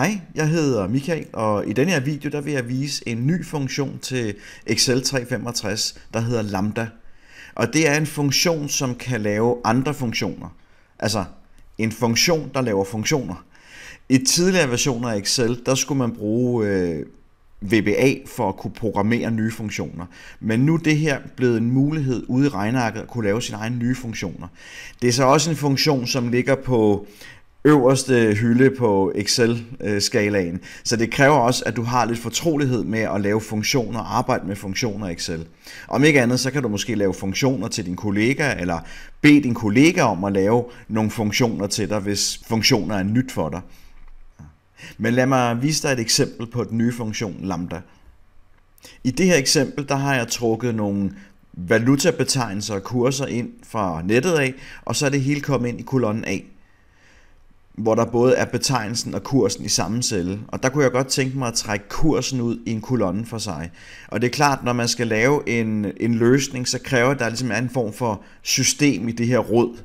Hej, jeg hedder Michael, og i denne her video der vil jeg vise en ny funktion til Excel 365, der hedder Lambda. Og det er en funktion, som kan lave andre funktioner. Altså en funktion, der laver funktioner. I tidligere versioner af Excel, der skulle man bruge VBA for at kunne programmere nye funktioner. Men nu er det her blevet en mulighed ude i regnearket at kunne lave sine egne nye funktioner. Det er så også en funktion, som ligger på øverste hylde på Excel-skalaen. Så det kræver også, at du har lidt fortrolighed med at lave funktioner og arbejde med funktioner i Excel. Om ikke andet, så kan du måske lave funktioner til din kollega, eller bede din kollega om at lave nogle funktioner til dig, hvis funktioner er nyt for dig. Men lad mig vise dig et eksempel på den nye funktion Lambda. I det her eksempel, der har jeg trukket nogle valutabetegnelser og kurser ind fra nettet af, og så er det hele kommet ind i kolonnen A, hvor der både er betegnelsen og kursen i samme celle. Og der kunne jeg godt tænke mig at trække kursen ud i en kolonne for sig. Og det er klart, når man skal lave en løsning, så kræver det, at der ligesom er en form for system i det her rod.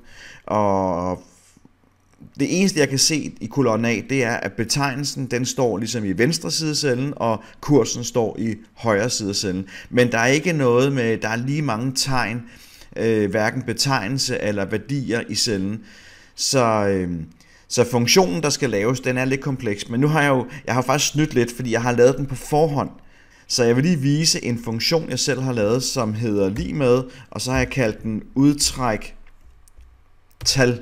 Og det eneste, jeg kan se i kolonne A, det er, at betegnelsen den står ligesom i venstre side af cellen, og kursen står i højre side af cellen. Men der er ikke noget med, der er lige mange tegn, hverken betegnelse eller værdier i cellen. Så funktionen, der skal laves, den er lidt kompleks, men nu har jeg har faktisk snydt lidt, fordi jeg har lavet den på forhånd. Så jeg vil lige vise en funktion, jeg selv har lavet, som hedder lig med, og så har jeg kaldt den udtræk tal.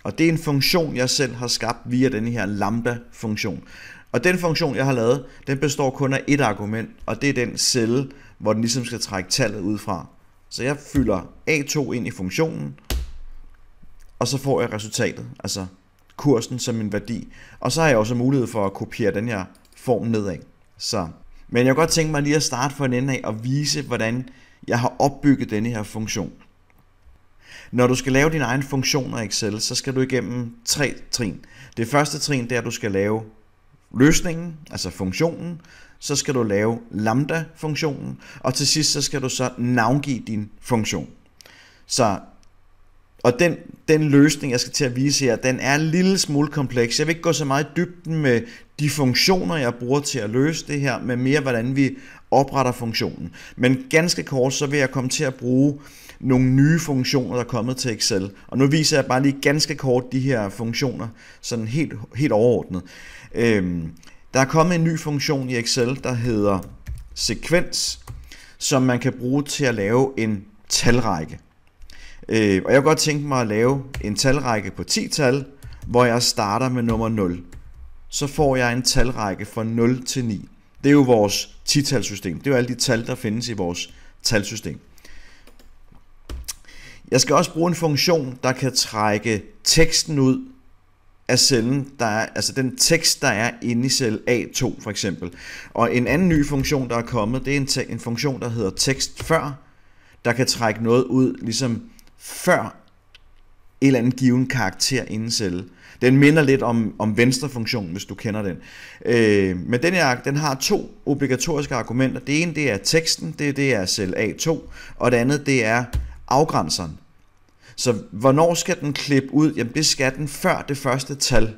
Og det er en funktion, jeg selv har skabt via denne her lambda-funktion. Og den funktion, jeg har lavet, den består kun af et argument, og det er den celle, hvor den ligesom skal trække tallet ud fra. Så jeg fylder A2 ind i funktionen, og så får jeg resultatet, altså kursen som en værdi. Og så har jeg også mulighed for at kopiere den her form nedad. Men jeg kunne godt tænke mig lige at starte fra en ende af og vise, hvordan jeg har opbygget denne her funktion. Når du skal lave dine egne funktioner i Excel, så skal du igennem 3 trin. Det første trin, det er, at du skal lave løsningen, altså funktionen. Så skal du lave lambda-funktionen. Og til sidst, så skal du så navngive din funktion. Og den løsning, jeg skal til at vise her, den er en lille smule kompleks. Jeg vil ikke gå så meget i dybden med de funktioner, jeg bruger til at løse det her, men mere hvordan vi opretter funktionen. Men ganske kort, så vil jeg komme til at bruge nogle nye funktioner, der er kommet til Excel. Og nu viser jeg bare lige ganske kort de her funktioner, sådan helt overordnet. Der er kommet en ny funktion i Excel, der hedder sekvens, som man kan bruge til at lave en talrække. Og jeg kunne godt tænke mig at lave en talrække på 10 tal, hvor jeg starter med nummer 0. Så får jeg en talrække fra 0 til 9. Det er jo vores 10-talssystem. Det er jo alle de tal, der findes i vores talsystem. Jeg skal også bruge en funktion, der kan trække teksten ud af cellen, altså den tekst, der er inde i celle A2 for eksempel. Og en anden ny funktion, der er kommet, det er en funktion, der hedder tekst før, der kan trække noget ud, ligesom før en eller anden given karakter inde i celle. Den minder lidt om venstre-funktionen, hvis du kender den. Men den har 2 obligatoriske argumenter. Det ene, det er teksten, det er celle A2, og det andet, det er afgrænseren. Så hvornår skal den klippe ud? Jamen det skal den før det første tal.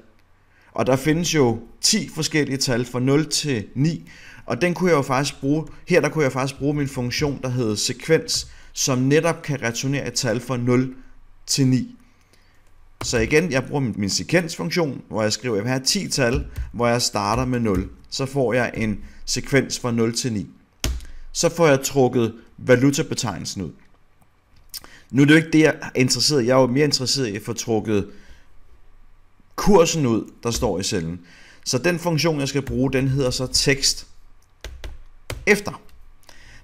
Og der findes jo 10 forskellige tal fra 0 til 9, og den kunne jeg jo faktisk bruge, der kunne jeg faktisk bruge min funktion, der hedder sekvens, som netop kan returnere et tal fra 0 til 9. Så igen, jeg bruger min sekvensfunktion, hvor jeg skriver, at jeg vil have 10 tal, hvor jeg starter med 0. Så får jeg en sekvens fra 0 til 9. Så får jeg trukket valutabetegnelsen ud. Nu er det jo ikke det, jeg er interesseret i. Jeg er jo mere interesseret i at få trukket kursen ud, der står i cellen. Så den funktion, jeg skal bruge, den hedder så tekst efter.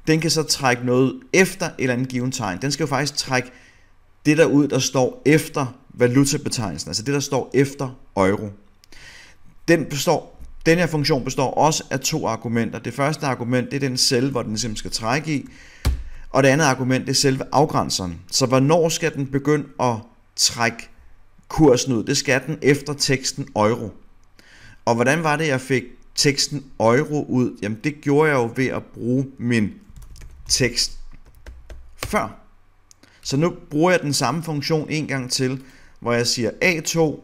Den kan så trække noget efter et eller andet given tegn. Den skal jo faktisk trække det der ud, der står efter valutabetegnelsen, altså det, der står efter euro. Den her funktion består også af 2 argumenter. Det første argument, det er den celle, hvor den simpelthen skal trække i, og det andet argument, det er selve afgrænseren. Så hvornår skal den begynde at trække kursen ud? Det skal den efter teksten euro. Og hvordan var det, jeg fik teksten euro ud? Jamen det gjorde jeg jo ved at bruge min tekst før. Så nu bruger jeg den samme funktion en gang til, hvor jeg siger A2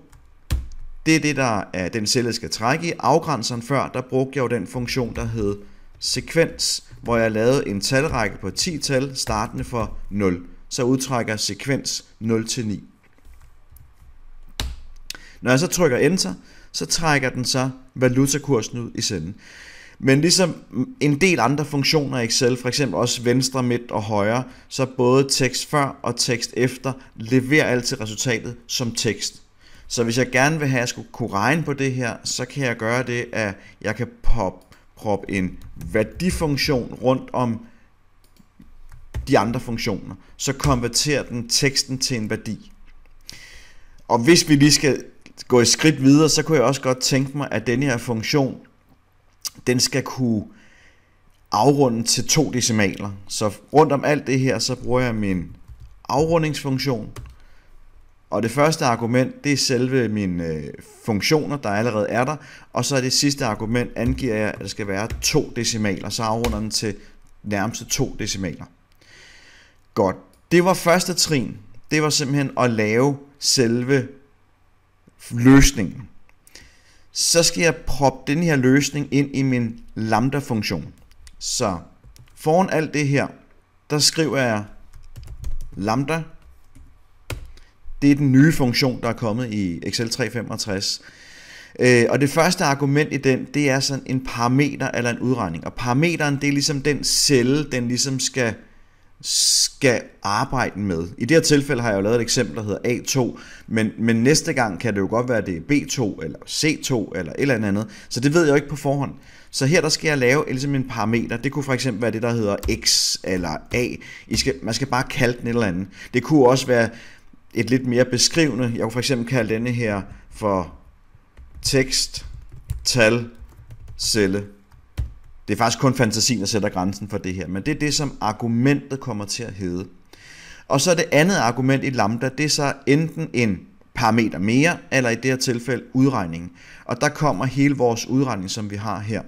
Det er det, der er den celle, jeg skal trække i. Afgrænseren før, der brugte jeg jo den funktion, der hed sekvens, hvor jeg lavede en talrække på 10 tal, startende for 0. Så udtrækker sekvens 0 til 9. Når jeg så trykker Enter, så trækker den så valutakursen ud i cellen. Men ligesom en del andre funktioner i Excel, for eksempel også venstre, midt og højre, så både tekst før og tekst efter leverer altid resultatet som tekst. Så hvis jeg gerne vil have, at jeg skulle kunne regne på det her, så kan jeg gøre det, at jeg kan proppe en værdifunktion rundt om de andre funktioner. Så konverterer den teksten til en værdi. Og hvis vi lige skal gå et skridt videre, så kunne jeg også godt tænke mig, at denne her funktion, den skal kunne afrunde til 2 decimaler. Så rundt om alt det her, så bruger jeg min afrundingsfunktion. Og det første argument, det er selve mine funktioner, der allerede er der. Og så er det sidste argument, angiver jeg, at det skal være 2 decimaler. Så afrunder den til nærmeste 2 decimaler. Godt. Det var første trin. Det var simpelthen at lave selve løsningen. Så skal jeg proppe den her løsning ind i min lambda-funktion. Så foran alt det her, der skriver jeg lambda. Det er den nye funktion, der er kommet i Excel 365. Og det første argument i den, det er sådan en parameter eller en udregning. Og parameteren, det er ligesom den celle, den ligesom skal arbejde med. I det her tilfælde har jeg jo lavet et eksempel, der hedder A2, men næste gang kan det jo godt være, at det er B2 eller C2 eller et eller andet. Så det ved jeg jo ikke på forhånd. Så her der skal jeg lave ligesom en parameter. Det kunne for eksempel være det, der hedder X eller A. Man skal bare kalde den et eller andet. Det kunne også være et lidt mere beskrivende. Jeg kunne for eksempel kalde denne her for tekst, tal, celle. Det er faktisk kun fantasien, der sætter grænsen for det her, men det er det, som argumentet kommer til at hedde. Og så det andet argument i lambda, det er så enten en parameter mere, eller i det her tilfælde udregningen. Og der kommer hele vores udregning, som vi har her.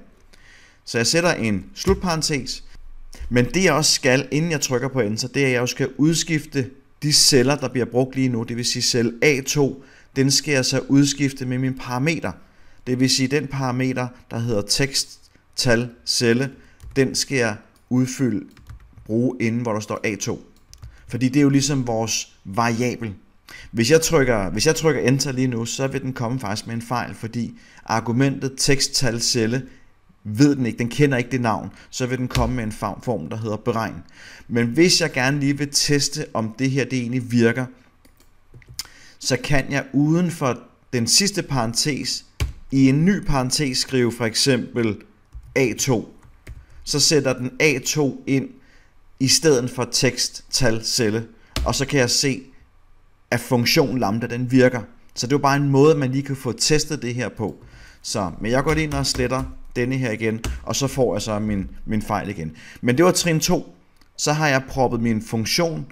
Så jeg sætter en slutparentes, men det jeg også skal, inden jeg trykker på Enter, det er, at jeg også skal udskifte de celler, der bliver brugt lige nu. Det vil sige celle A2, den skal jeg så udskifte med min parameter. Det vil sige den parameter, der hedder tekst, tal, celle, den skal jeg bruge inden, hvor der står A2. Fordi det er jo ligesom vores variabel. Hvis jeg trykker Enter lige nu, så vil den komme faktisk med en fejl, fordi argumentet tekst, tal, celle ved den ikke, den kender ikke det navn, så vil den komme med en form, der hedder beregn. Men hvis jeg gerne lige vil teste, om det her det egentlig virker, så kan jeg uden for den sidste parentes, i en ny parentes skrive for eksempel A2. Så sætter den A2 ind i stedet for tekst, tal, celle, og så kan jeg se, at funktionen lambda den virker. Så det er jo bare en måde, man lige kan få testet det her på. Men jeg går ind og sletter denne her igen, og så får jeg så min fejl igen. Men det var trin 2. Så har jeg proppet min funktion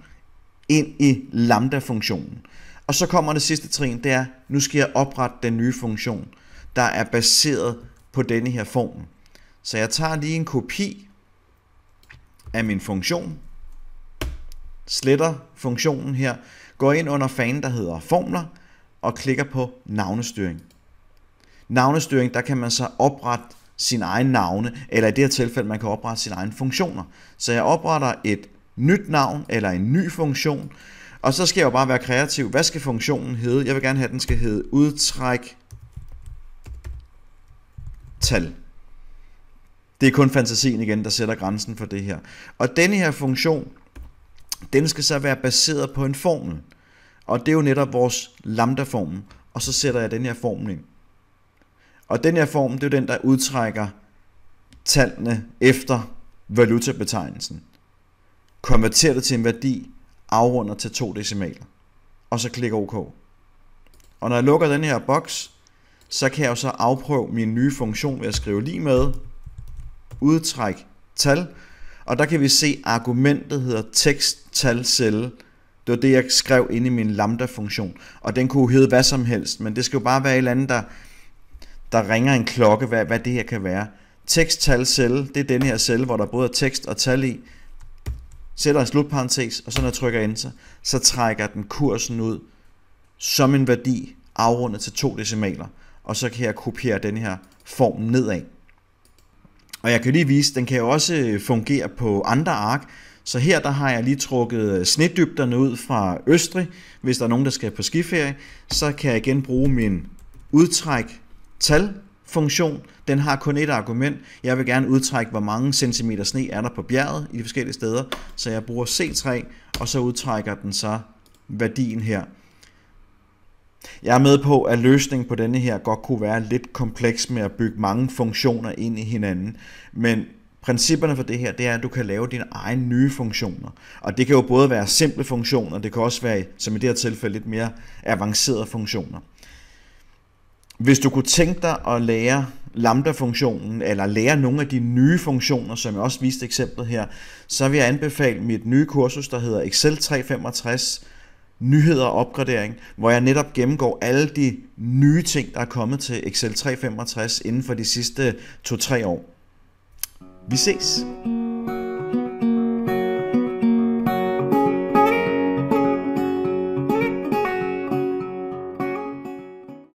ind i lambda-funktionen. Og så kommer det sidste trin, det er, nu skal jeg oprette den nye funktion, der er baseret på denne her formel. Så jeg tager lige en kopi af min funktion, sletter funktionen her, går ind under fanen, der hedder formler, og klikker på navnestyring. Navnestyring, der kan man så oprette sin egen navne, eller i det her tilfælde, man kan oprette sine egne funktioner. Så jeg opretter et nyt navn, eller en ny funktion, og så skal jeg jo bare være kreativ. Hvad skal funktionen hedde? Jeg vil gerne have, at den skal hedde udtræk tal. Det er kun fantasien igen, der sætter grænsen for det her. Og denne her funktion, den skal så være baseret på en formel. Og det er jo netop vores lambda-formel. Og så sætter jeg den her formel ind. Og den her formel, det er jo den, der udtrækker tallene efter valutabetegnelsen. Konverterer det til en værdi, afrunder til 2 decimaler. Og så klikker OK. Og når jeg lukker den her boks, så kan jeg jo så afprøve min nye funktion ved at skrive lige med udtræk tal. Og der kan vi se, at argumentet hedder tekst, tal, celle. Det var det, jeg skrev inde i min lambda-funktion. Og den kunne hedde hvad som helst, men det skal jo bare være et eller andet, der ringer en klokke, hvad det her kan være. Tekst, tal, celle, det er den her celle, hvor der både er tekst og tal i. Sætter en slutparentes, og så når jeg trykker Enter, så trækker den kursen ud som en værdi, afrundet til 2 decimaler, og så kan jeg kopiere den her form nedad. Og jeg kan lige vise, den kan jo også fungere på andre ark, så her der har jeg lige trukket snedybderne ud fra Østrig. Hvis der er nogen, der skal på skiferie, så kan jeg igen bruge min udtræk tal-funktion. Den har kun et argument. Jeg vil gerne udtrække, hvor mange centimeter sne er der på bjerget i de forskellige steder. Så jeg bruger C3, og så udtrækker den så værdien her. Jeg er med på, at løsningen på denne her godt kunne være lidt kompleks med at bygge mange funktioner ind i hinanden. Men principperne for det her, det er, at du kan lave dine egne nye funktioner. Og det kan jo både være simple funktioner, det kan også være, som i det her tilfælde, lidt mere avancerede funktioner. Hvis du kunne tænke dig at lære lambda-funktionen, eller lære nogle af de nye funktioner, som jeg også viste eksemplet her, så vil jeg anbefale mit nye kursus, der hedder Excel 365, nyheder og opgradering, hvor jeg netop gennemgår alle de nye ting, der er kommet til Excel 365 inden for de sidste 2-3 år. Vi ses!